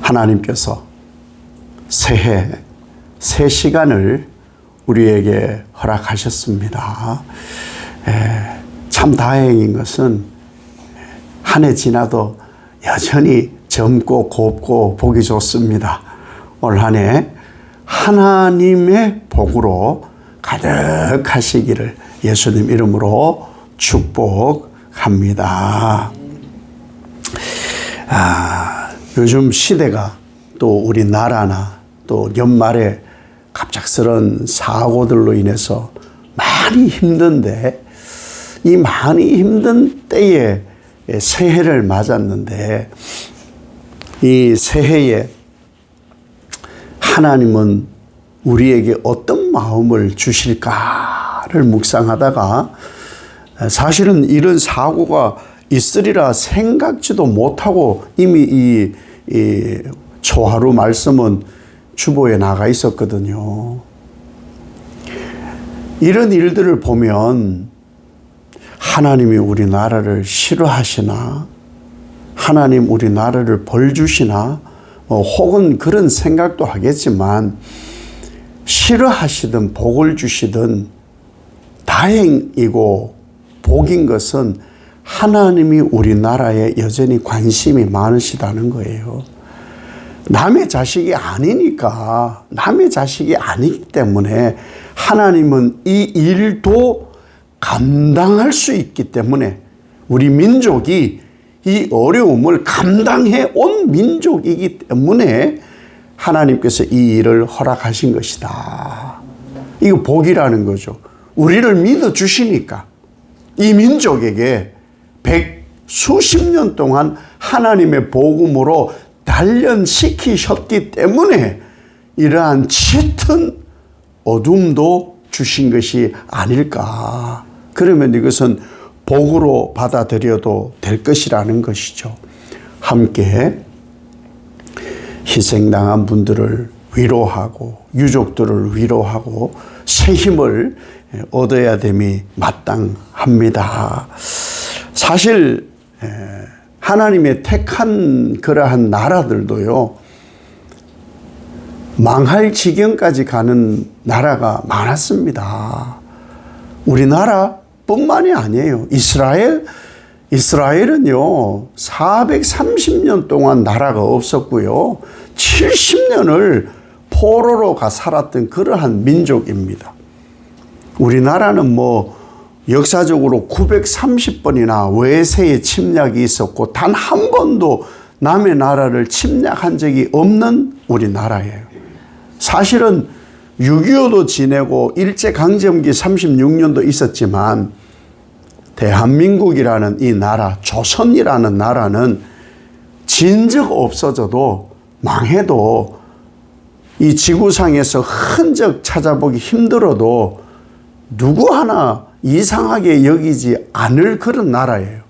하나님께서 새해, 새 시간을 우리에게 허락하셨습니다. 참 다행인 것은 한 해 지나도 여전히 젊고 곱고 보기 좋습니다. 올 한 해 하나님의 복으로 가득하시기를 예수님 이름으로 축복합니다. 요즘 시대가 또 우리나라나 또 연말에 갑작스런 사고들로 인해서 많이 힘든데, 이 많이 힘든 때에 새해를 맞았는데, 이 새해에 하나님은 우리에게 어떤 마음을 주실까를 묵상하다가, 사실은 이런 사고가 있으리라 생각지도 못하고 이미 이 초하루 말씀은 주보에 나가 있었거든요. 이런 일들을 보면 하나님이 우리나라를 싫어하시나, 하나님 우리나라를 벌 주시나, 혹은 그런 생각도 하겠지만, 싫어하시든 복을 주시든 다행이고 복인 것은 하나님이 우리나라에 여전히 관심이 많으시다는 거예요. 남의 자식이 아니니까, 남의 자식이 아니기 때문에 하나님은 이 일도 감당할 수 있기 때문에, 우리 민족이 이 어려움을 감당해 온 민족이기 때문에 하나님께서 이 일을 허락하신 것이다. 이거 복이라는 거죠. 우리를 믿어주시니까 이 민족에게 수십 년 동안 하나님의 복음으로 단련시키셨기 때문에 이러한 짙은 어둠도 주신 것이 아닐까. 그러면 이것은 복으로 받아들여도 될 것이라는 것이죠. 함께 희생당한 분들을 위로하고 유족들을 위로하고 새 힘을 얻어야 됨이 마땅합니다. 사실 하나님의 택한 그러한 나라들도요, 망할 지경까지 가는 나라가 많았습니다. 우리나라뿐만이 아니에요. 이스라엘은요 430년 동안 나라가 없었고요, 70년을 포로로 살았던 그러한 민족입니다. 우리나라는 역사적으로 930번이나 외세의 침략이 있었고 단 한 번도 남의 나라를 침략한 적이 없는 우리나라예요. 사실은 6.25도 지내고 일제강점기 36년도 있었지만 대한민국이라는 이 나라, 조선이라는 나라는 진즉 없어져도 망해도 이 지구상에서 흔적 찾아보기 힘들어도 누구 하나 이상하게 여기지 않을 그런 나라예요.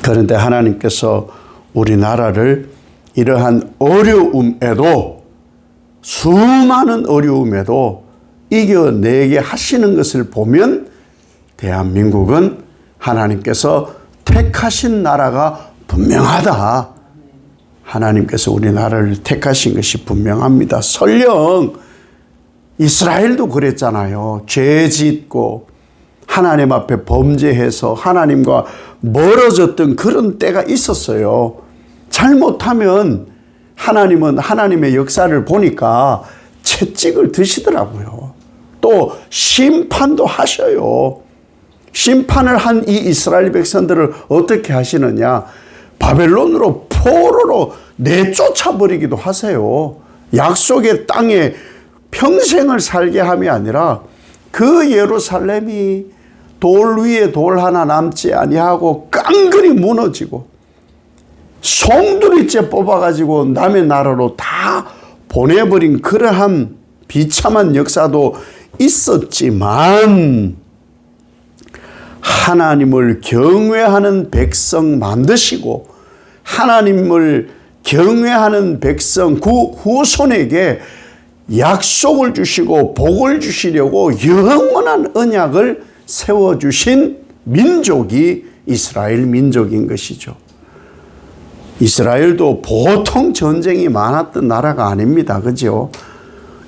그런데 하나님께서 우리나라를 이러한 어려움에도, 수많은 어려움에도 이겨내게 하시는 것을 보면 대한민국은 하나님께서 택하신 나라가 분명하다. 하나님께서 우리나라를 택하신 것이 분명합니다. 설령 이스라엘도 그랬잖아요. 죄 짓고 하나님 앞에 범죄해서 하나님과 멀어졌던 그런 때가 있었어요. 잘못하면 하나님은 하나님의 역사를 보니까 채찍을 드시더라고요. 또 심판도 하셔요. 심판을 한 이 이스라엘 백성들을 어떻게 하시느냐, 바벨론으로 포로로 내쫓아버리기도 하세요. 약속의 땅에 평생을 살게 함이 아니라 그 예루살렘이 돌 위에 돌 하나 남지 아니하고 깡그리 무너지고 송두리째 뽑아가지고 남의 나라로 다 보내버린 그러한 비참한 역사도 있었지만, 하나님을 경외하는 백성 만드시고 하나님을 경외하는 백성 그 후손에게 약속을 주시고 복을 주시려고 영원한 언약을 세워주신 민족이 이스라엘 민족인 것이죠. 이스라엘도 보통 전쟁이 많았던 나라가 아닙니다. 그죠?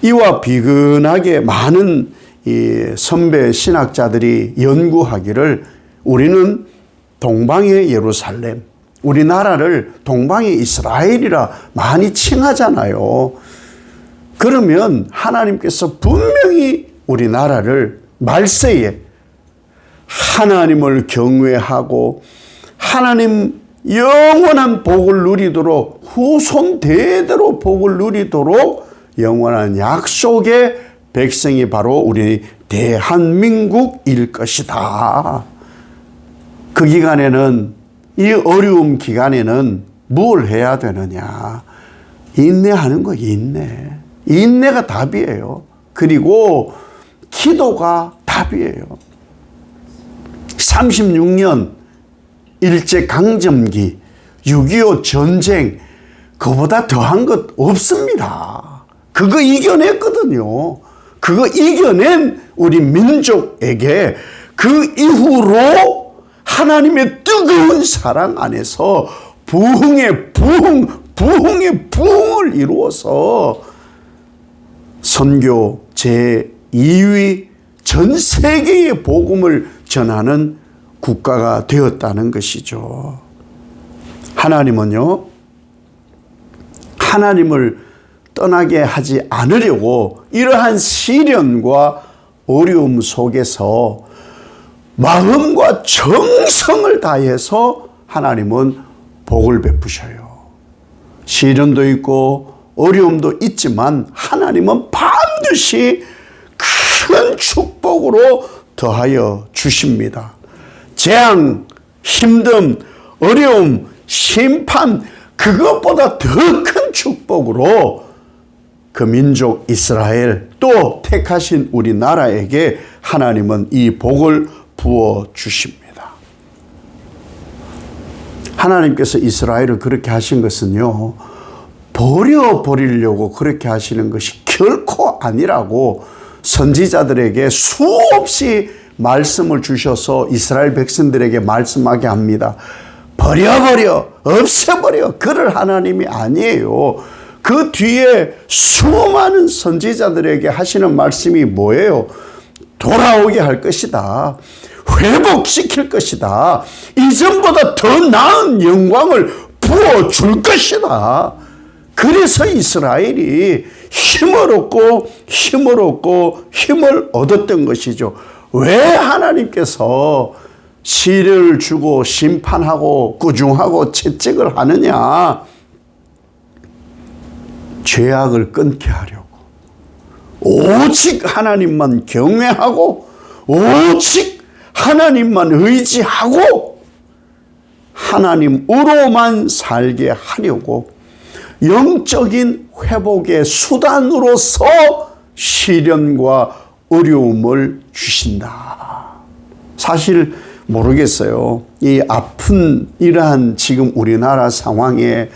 이와 비근하게 많은 이 선배 신학자들이 연구하기를 우리는 동방의 예루살렘, 우리나라를 동방의 이스라엘이라 많이 칭하잖아요. 그러면 하나님께서 분명히 우리나라를 말세에 하나님을 경외하고 하나님 영원한 복을 누리도록 후손 대대로 복을 누리도록 영원한 약속의 백성이 바로 우리 대한민국일 것이다. 그 기간에는, 이 어려움 기간에는 뭘 해야 되느냐? 인내하는 거, 인내. 인내가 답이에요. 그리고 기도가 답이에요. 36년 일제강점기, 6.25 전쟁, 그보다 더한 것 없습니다. 그거 이겨냈거든요. 그거 이겨낸 우리 민족에게 그 이후로 하나님의 뜨거운 사랑 안에서 부흥의 부흥을 이루어서 선교 제2위 전 세계의 복음을 전하는 국가가 되었다는 것이죠. 하나님은요, 하나님을 떠나게 하지 않으려고 이러한 시련과 어려움 속에서 마음과 정성을 다해서 하나님은 복을 베푸셔요. 시련도 있고 어려움도 있지만 하나님은 반드시 큰 축복으로 더하여 주십니다. 재앙, 힘듦, 어려움, 심판, 그것보다 더 큰 축복으로 그 민족 이스라엘, 또 택하신 우리나라에게 하나님은 이 복을 부어 주십니다. 하나님께서 이스라엘을 그렇게 하신 것은요, 버려버리려고 그렇게 하시는 것이 결코 아니라고 선지자들에게 수없이 말씀을 주셔서 이스라엘 백성들에게 말씀하게 합니다. 버려버려, 없애버려, 그럴 하나님이 아니에요. 그 뒤에 수많은 선지자들에게 하시는 말씀이 뭐예요? 돌아오게 할 것이다. 회복시킬 것이다. 이전보다 더 나은 영광을 부어줄 것이다. 그래서 이스라엘이 힘을 얻고 힘을 얻었던 것이죠. 왜 하나님께서 시련을 주고 심판하고 꾸중하고 채찍을 하느냐? 죄악을 끊게 하려고. 오직 하나님만 경외하고 오직 하나님만 의지하고 하나님으로만 살게 하려고 영적인 회복의 수단으로서 시련과 어려움을 주신다. 사실 모르겠어요. 이 아픈 이러한 지금 우리나라 상황에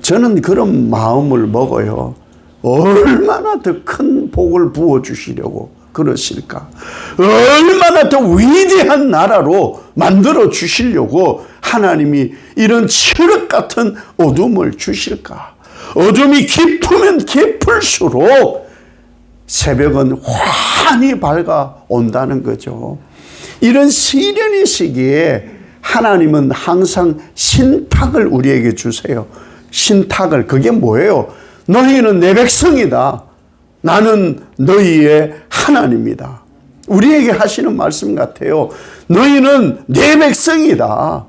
저는 그런 마음을 먹어요. 얼마나 더 큰 복을 부어주시려고 그러실까? 얼마나 더 위대한 나라로 만들어 주시려고 하나님이 이런 칠흑 같은 어둠을 주실까? 어둠이 깊으면 깊을수록 새벽은 환히 밝아온다는 거죠. 이런 시련의 시기에 하나님은 항상 신탁을 우리에게 주세요. 신탁을, 그게 뭐예요? 너희는 내 백성이다. 나는 너희의 하나님이다. 우리에게 하시는 말씀 같아요. 너희는 내 백성이다.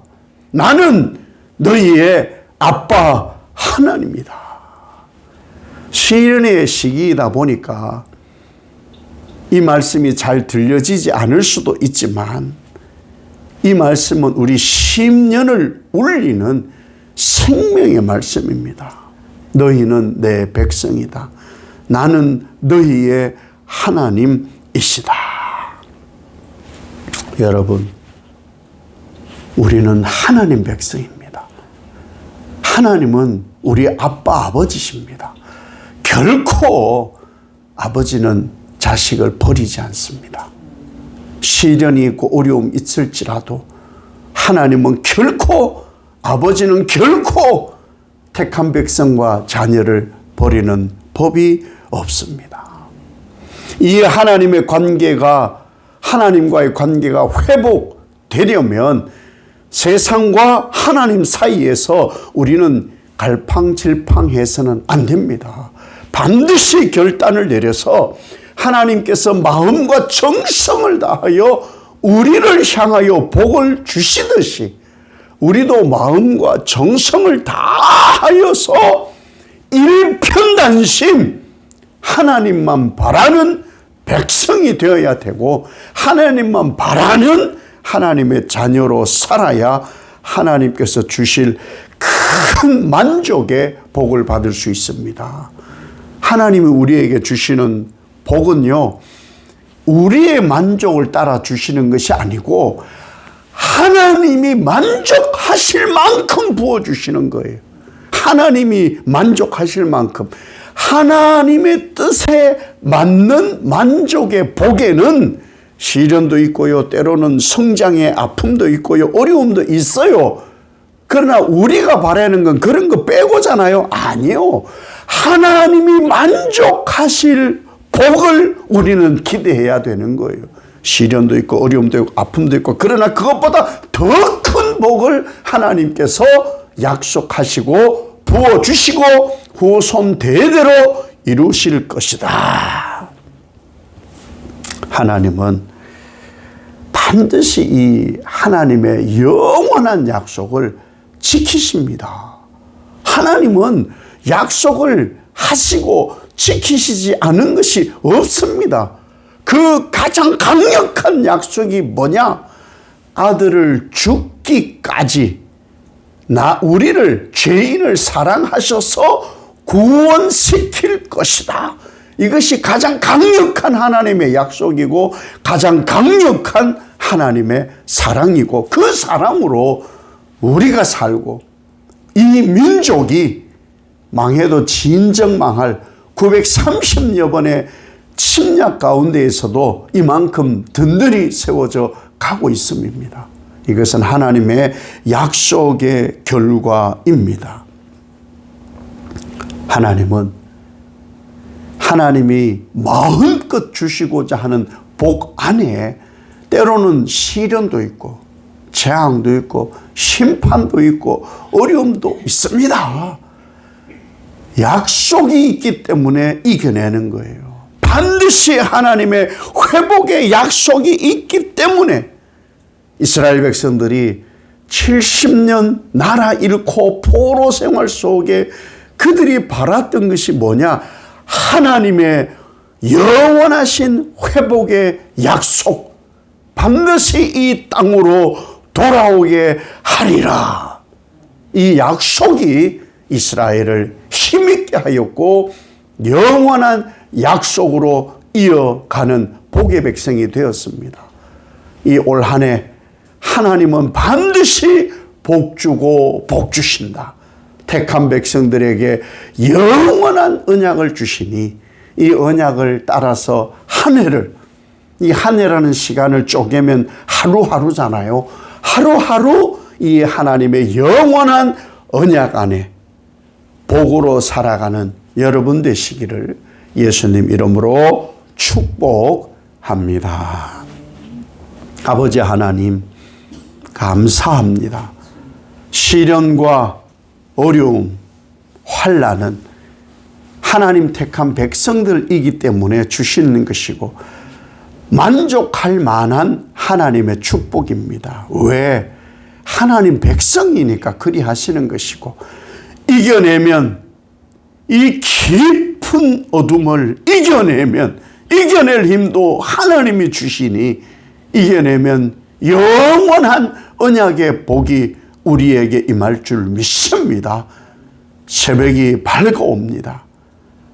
나는 너희의 아빠 하나님이다. 시련의 시기이다 보니까 이 말씀이 잘 들려지지 않을 수도 있지만 이 말씀은 우리 심년을 울리는 생명의 말씀입니다. 너희는 내 백성이다. 나는 너희의 하나님이시다. 여러분, 우리는 하나님 백성입니다. 하나님은 우리 아빠 아버지십니다. 결코 아버지는 자식을 버리지 않습니다. 시련이 있고 어려움이 있을지라도 하나님은 결코 아버지는 결코 택한 백성과 자녀를 버리는 법이 없습니다. 이 하나님과의 관계가 회복되려면 세상과 하나님 사이에서 우리는 갈팡질팡해서는 안 됩니다. 반드시 결단을 내려서 하나님께서 마음과 정성을 다하여 우리를 향하여 복을 주시듯이 우리도 마음과 정성을 다하여서 일편단심 하나님만 바라는 백성이 되어야 되고, 하나님만 바라는 하나님의 자녀로 살아야 하나님께서 주실 큰 만족의 복을 받을 수 있습니다. 하나님이 우리에게 주시는 복은요, 우리의 만족을 따라 주시는 것이 아니고 하나님이 만족하실 만큼 부어주시는 거예요. 하나님이 만족하실 만큼. 하나님의 뜻에 맞는 만족의 복에는 시련도 있고요, 때로는 성장의 아픔도 있고요, 어려움도 있어요. 그러나 우리가 바라는 건 그런 거 빼고잖아요. 아니요. 하나님이 만족하실 복을 우리는 기대해야 되는 거예요. 시련도 있고 어려움도 있고 아픔도 있고, 그러나 그것보다 더 큰 복을 하나님께서 약속하시고 부어주시고 후손 대대로 이루실 것이다. 하나님은 반드시 이 하나님의 영원한 약속을 지키십니다. 하나님은 약속을 하시고 지키시지 않은 것이 없습니다. 그 가장 강력한 약속이 뭐냐? 아들을 죽기까지 우리를 죄인을 사랑하셔서 구원시킬 것이다. 이것이 가장 강력한 하나님의 약속이고 가장 강력한 하나님의 사랑이고, 그 사랑으로 우리가 살고 이 민족이 망해도 진정 망할 930여 번의 침략 가운데에서도 이만큼 든든히 세워져 가고 있음입니다. 이것은 하나님의 약속의 결과입니다. 하나님이 마음껏 주시고자 하는 복 안에 때로는 시련도 있고 재앙도 있고 심판도 있고 어려움도 있습니다. 약속이 있기 때문에 이겨내는 거예요. 반드시 하나님의 회복의 약속이 있기 때문에 이스라엘 백성들이 70년 나라 잃고 포로 생활 속에 그들이 바랐던 것이 뭐냐? 하나님의 영원하신 회복의 약속, 반드시 이 땅으로 돌아오게 하리라. 이 약속이 이스라엘을 힘있게 하였고 영원한 약속으로 이어가는 복의 백성이 되었습니다. 이 올 한 해 하나님은 반드시 복 주고 복 주신다. 택한 백성들에게 영원한 언약을 주시니 이 언약을 따라서 이 한 해라는 시간을 쪼개면 하루하루잖아요. 하루하루 이 하나님의 영원한 언약 안에 복으로 살아가는 여러분 되시기를 예수님 이름으로 축복합니다. 아버지 하나님, 감사합니다. 시련과 어려움, 환난은 하나님 택한 백성들이기 때문에 주시는 것이고 만족할 만한 하나님의 축복입니다. 왜? 하나님 백성이니까 그리 하시는 것이고, 이겨내면 이 깊은 어둠을 이겨낼 힘도 하나님이 주시니 이겨내면 영원한 언약의 복이 우리에게 임할 줄 믿습니다. 새벽이 밝아옵니다.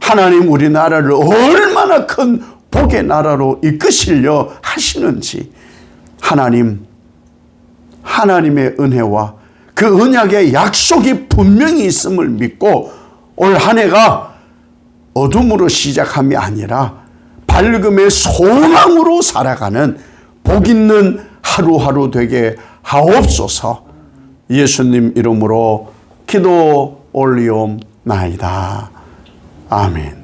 하나님 우리나라를 얼마나 큰 복의 나라로 이끄시려 하시는지, 하나님의 은혜와 그 언약의 약속이 분명히 있음을 믿고 올 한 해가 어둠으로 시작함이 아니라 밝음의 소망으로 살아가는 복 있는 하루하루 되게 하옵소서. 예수님 이름으로 기도 올리옵나이다. 아멘.